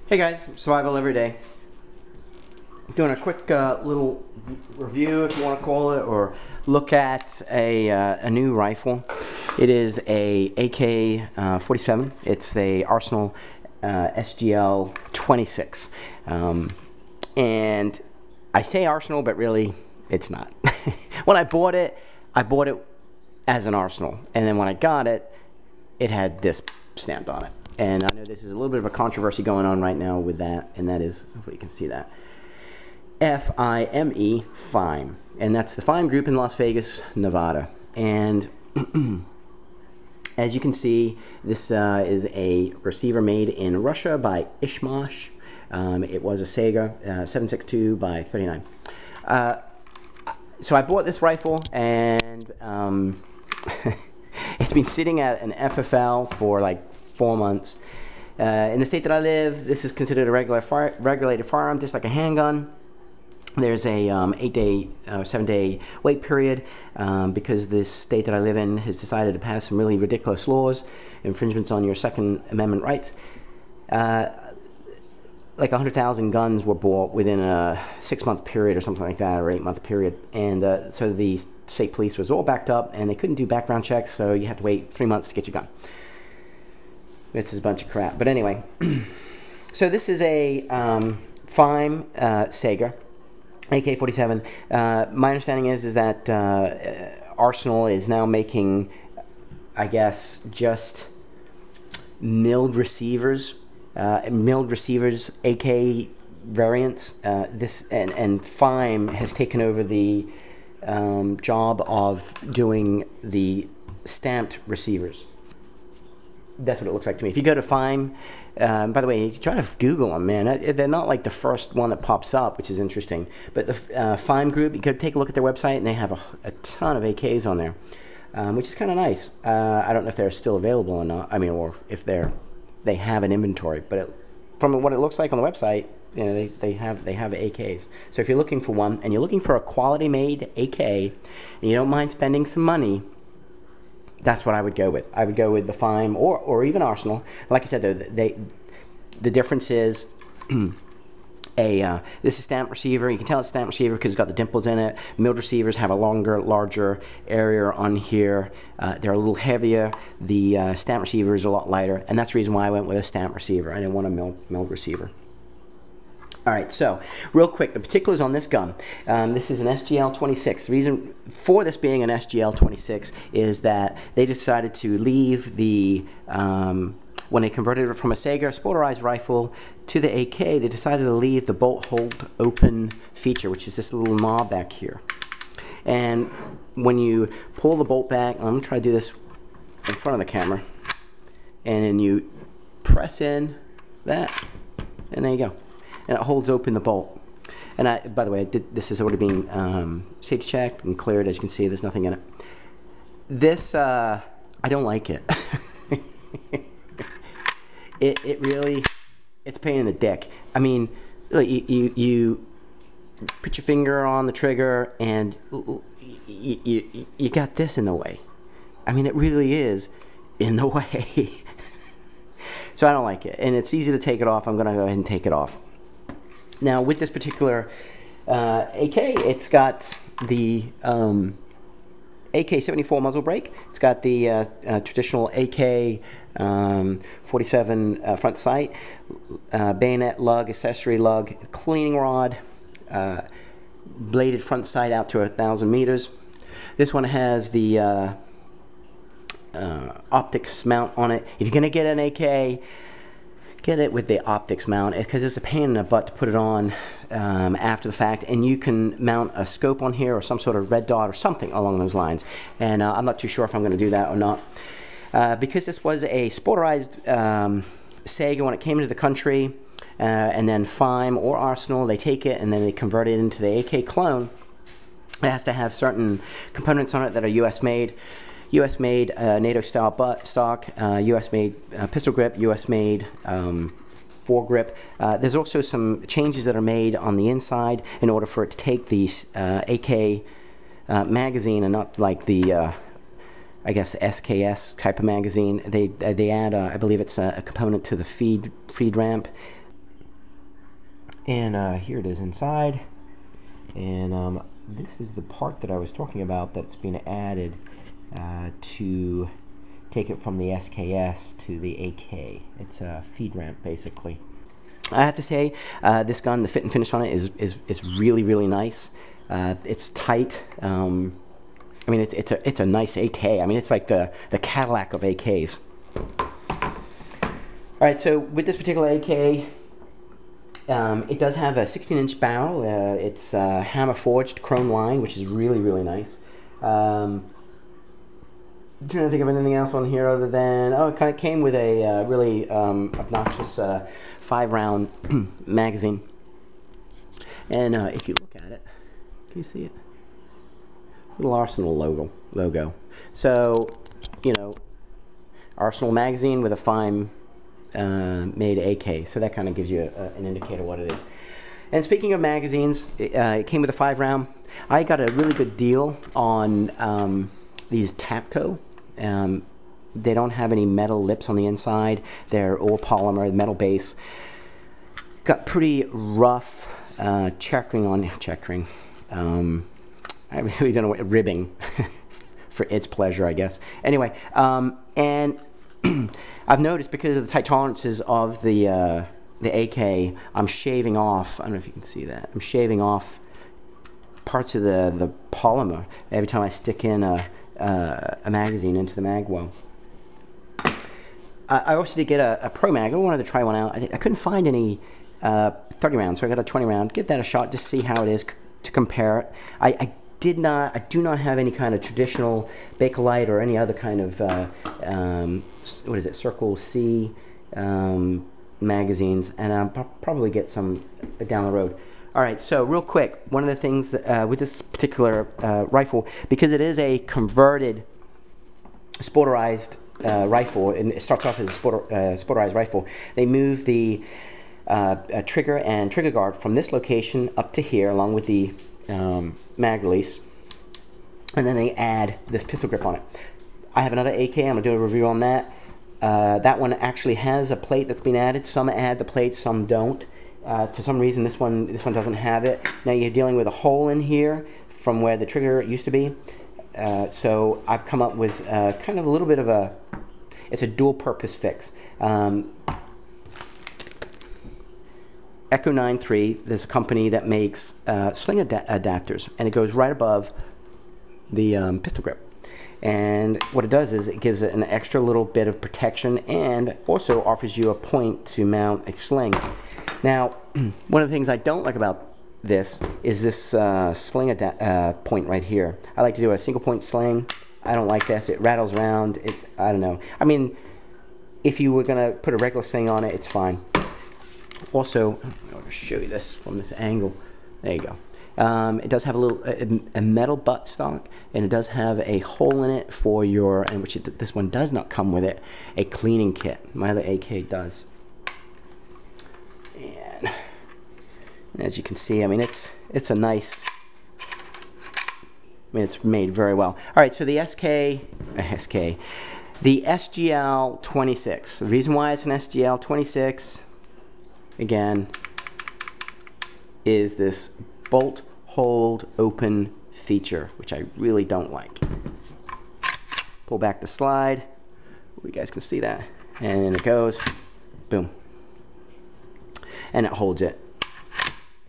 Hey guys, survival every day. Doing a quick little review, if you want to call it, or look at a new rifle. It is a AK-47. It's the Arsenal SGL 26. And I say Arsenal, but really it's not. When I bought it as an Arsenal, and then when I got it, it had this stamped on it. And I know this is a little bit of a controversy going on right now with that, and that is, hopefully you can see that, FIME, FIME, and that's the FIME group in Las Vegas, Nevada. And as you can see, this is a receiver made in Russia by Ishmash. It was a Sega 7.62 by 39. So I bought this rifle, and it's been sitting at an FFL for like 4 months. In the state that I live, this is considered a regulated firearm, just like a handgun. There's a 7-day wait period because the state that I live in has decided to pass some really ridiculous laws, infringements on your Second Amendment rights. Like 100,000 guns were bought within a 6-month period or something like that, or 8-month period, and so the state police was all backed up, and they couldn't do background checks, so you had to wait 3 months to get your gun. This is a bunch of crap. But anyway, so this is a FIME Sega AK-47. My understanding is that Arsenal is now making, I guess, just milled receivers AK variants. This and FIME has taken over the job of doing the stamped receivers. That's what it looks like to me. If you go to FIME, by the way, you try to Google them, man. They're not like the first one that pops up, which is interesting. But the FIME group, you could take a look at their website, and they have a ton of AKs on there, which is kind of nice. I don't know if they're still available or not. I mean, or if they have an inventory. But from what it looks like on the website, you know, they have AKs. So if you're looking for one, and you're looking for a quality-made AK, and you don't mind spending some money, that's what I would go with. I would go with the FIME or even Arsenal. Like I said, though, the difference is this is stamped receiver. You can tell it's stamped receiver because it's got the dimples in it. Milled receivers have a longer, larger area on here. They're a little heavier. The stamped receiver is a lot lighter, and that's the reason why I went with a stamped receiver. I didn't want a milled receiver. Alright, so real quick, the particulars on this gun. This is an SGL 26. The reason for this being an SGL 26 is that they decided to leave the, when they converted it from a Sega sporterized rifle to the AK, they decided to leave the bolt hold open feature, which is this little knob back here. And when you pull the bolt back, I'm going to try to do this in front of the camera, and then you press in that, and there you go. And it holds open the bolt. And by the way, this has already been safety checked and cleared. As you can see, there's nothing in it. This, I don't like it. It really, it's a pain in the dick. I mean, you put your finger on the trigger and you got this in the way. I mean, it really is in the way. So I don't like it. And it's easy to take it off. I'm going to go ahead and take it off. Now, with this particular AK, it's got the AK-74 muzzle brake. It's got the traditional AK-47 front sight, bayonet lug, accessory lug, cleaning rod, bladed front sight out to 1,000 meters. This one has the optics mount on it. If you're going to get an AK, get it with the optics mount, because it's a pain in the butt to put it on after the fact, and you can mount a scope on here or some sort of red dot or something along those lines, and I'm not too sure if I'm going to do that or not. Because this was a sporterized Sega when it came into the country, and then FIME or Arsenal, they take it and then they convert it into the AK clone. It has to have certain components on it that are US made. US made NATO style butt stock, US made pistol grip, US made foregrip. There's also some changes that are made on the inside in order for it to take the AK magazine and not like the I guess SKS type of magazine. They add I believe it's a component to the feed ramp. And here it is inside. And this is the part that I was talking about that's been added to take it from the SKS to the AK. It's a feed ramp, basically. I have to say, this gun, the fit and finish on it is really, really nice. It's tight. I mean, it's a nice AK. I mean, it's like the Cadillac of AKs. All right, so with this particular AK, it does have a 16-inch barrel. It's hammer forged chrome line, which is really, really nice. I'm trying to think of anything else on here other than, oh, it kind of came with a really obnoxious 5-round magazine. And if you look at it, can you see it? Little Arsenal logo. So, you know, Arsenal magazine with a FIME made AK. So that kind of gives you an indicator what it is. And speaking of magazines, it came with a 5-round. I got a really good deal on these Tapco. They don't have any metal lips on the inside. They're all polymer, metal base. Got pretty rough checkering. I really don't know what, ribbing for its pleasure, I guess. Anyway, and I've noticed because of the tight tolerances of the AK, I'm shaving off, I don't know if you can see that, I'm shaving off parts of the polymer every time I stick in a magazine into the mag well. I also did get a Pro Mag. I wanted to try one out. I couldn't find any 30 rounds, so I got a 20 round. Give that a shot, just see how it is to compare it. I do not have any kind of traditional Bakelite or any other kind of what is it, Circle C magazines, and I'll probably get some down the road. All right, so real quick, one of the things that, with this particular rifle, because it is a converted sporterized rifle, and it starts off as a sporterized rifle, they move the trigger and trigger guard from this location up to here, along with the mag release, and then they add this pistol grip on it. I have another AK, I'm going to do a review on that. That one actually has a plate that's been added. Some add the plate, some don't. For some reason this one doesn't have it. Now you're dealing with a hole in here from where the trigger used to be. So I've come up with kind of a little bit of it's a dual purpose fix. Echo 9.3, there's a company that makes sling adapters, and it goes right above the pistol grip. And what it does is it gives it an extra little bit of protection, and also offers you a point to mount a sling. Now, one of the things I don't like about this is this sling point right here. I like to do a single point sling. I don't like this. It rattles around. I don't know. I mean, if you were going to put a regular sling on it, it's fine. Also, I'll just show you this from this angle. There you go. It does have a little a metal buttstock, and it does have a hole in it for your, and which this one does not come with it, a cleaning kit. My other AK does. And as you can see, I mean, it's a nice, I mean, it's made very well. All right, so the the SGL 26. The reason why it's an SGL 26, again, is this bolt hold open feature, which I really don't like. Pull back the slide, you guys can see that, and then it goes, boom, and it holds it.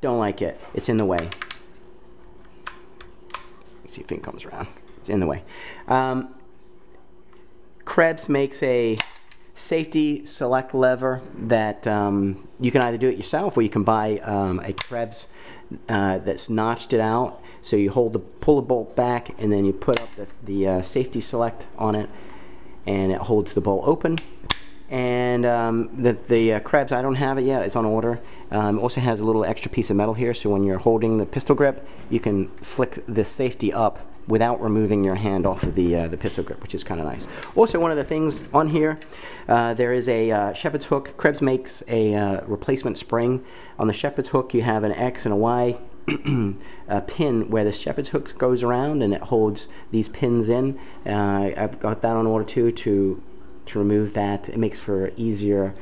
Don't like it. It's in the way. Let's see if it comes around. It's in the way. Krebs makes a safety select lever that you can either do it yourself, or you can buy a Krebs that's notched it out. So you pull the bolt back, and then you put up the safety select on it, and it holds the bolt open. And the Krebs, I don't have it yet. It's on order. It also has a little extra piece of metal here, so when you're holding the pistol grip, you can flick this safety up without removing your hand off of the pistol grip, which is kind of nice. Also, one of the things on here, there is a shepherd's hook. Krebs makes a replacement spring. On the shepherd's hook, you have an X and a Y pin where the shepherd's hook goes around, and it holds these pins in. I've got that on order too, to remove that. It makes for easier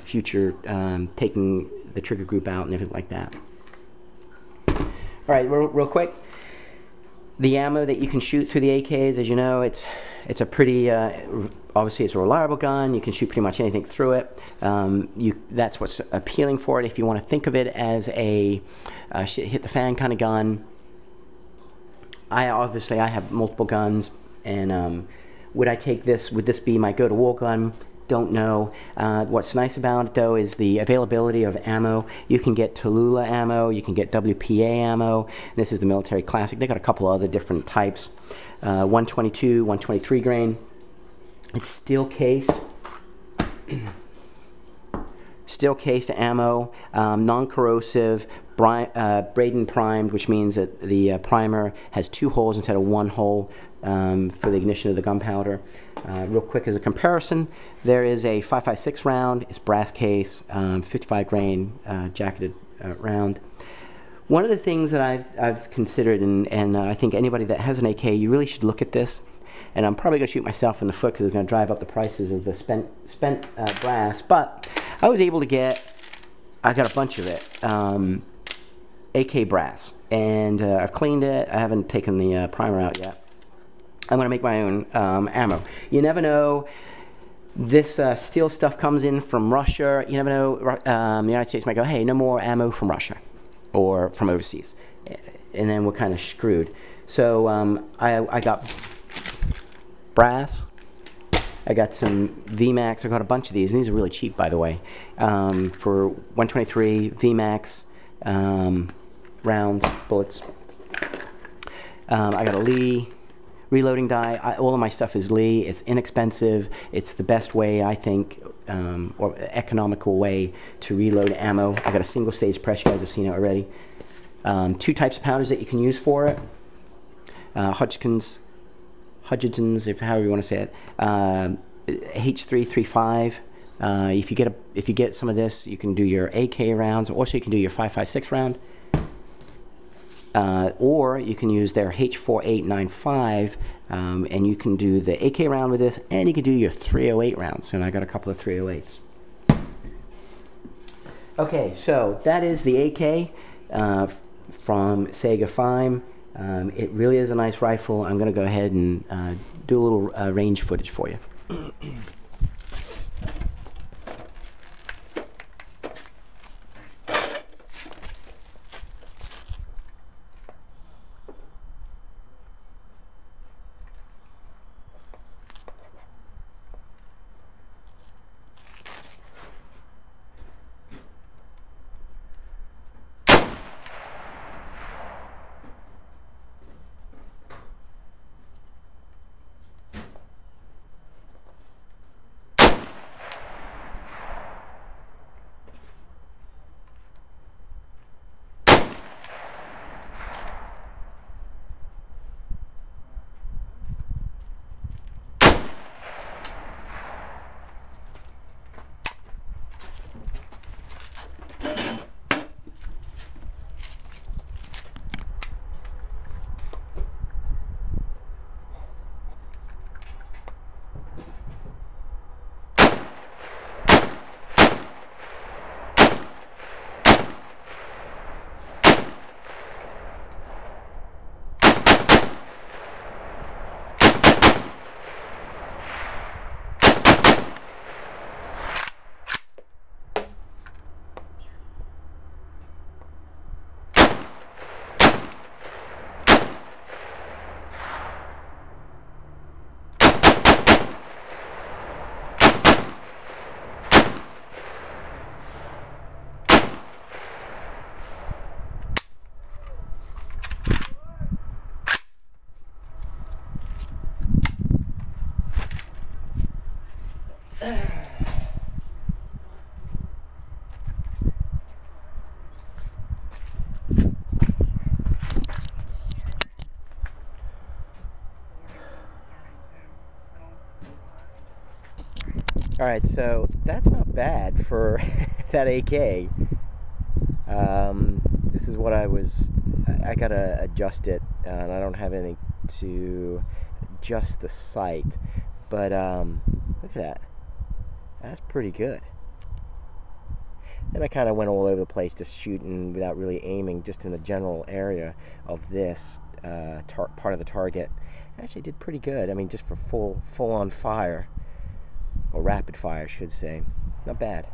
future taking the trigger group out and everything like that. All right, real quick, the ammo that you can shoot through the AKs, as you know, it's a pretty, obviously it's a reliable gun. You can shoot pretty much anything through it. That's what's appealing for it. If you want to think of it as a hit the fan kind of gun, I have multiple guns, and would I take this? Would this be my go-to-war gun? Don't know. What's nice about it though is the availability of ammo. You can get Tallulah ammo, you can get WPA ammo. This is the military classic. They got a couple other different types. 122, 123 grain. It's steel cased. Steel cased ammo, non-corrosive, Braden primed, which means that the primer has 2 holes instead of 1 hole for the ignition of the gunpowder. Real quick as a comparison, there is a 5.56 round. It's brass case, 55 grain jacketed round. One of the things that I've considered, and I think anybody that has an AK, you really should look at this. And I'm probably going to shoot myself in the foot because it's going to drive up the prices of the spent brass. But I was able to get, I got a bunch of it, AK brass. And I've cleaned it. I haven't taken the primer out yet. I'm going to make my own ammo. You never know. This steel stuff comes in from Russia. You never know. The United States might go, hey, no more ammo from Russia or from overseas. And then we're kind of screwed. So I got brass. I got some VMAX. I got a bunch of these, and these are really cheap, by the way. For 123 VMAX rounds, bullets. I got a Lee reloading die. All of my stuff is Lee. It's inexpensive. It's the best way, I think, or economical way to reload ammo. I got a single stage press. You guys have seen it already. 2 types of powders that you can use for it. Hudgens, if however you want to say it. H335. If you get some of this, you can do your AK rounds. Also, you can do your 5.56 round. Or you can use their H4895, and you can do the AK round with this, and you can do your 308 rounds. And I got a couple of 308s. Okay, so that is the AK from Sega FIME. It really is a nice rifle. I'm going to go ahead and do a little range footage for you. Alright, so that's not bad for that AK. This is what I gotta adjust it, and I don't have anything to adjust the sight, but look at that. That's pretty good. And I kind of went all over the place, just shooting without really aiming, just in the general area of this part of the target. Actually did pretty good. I mean, just for full on fire, or rapid fire I should say. Not bad.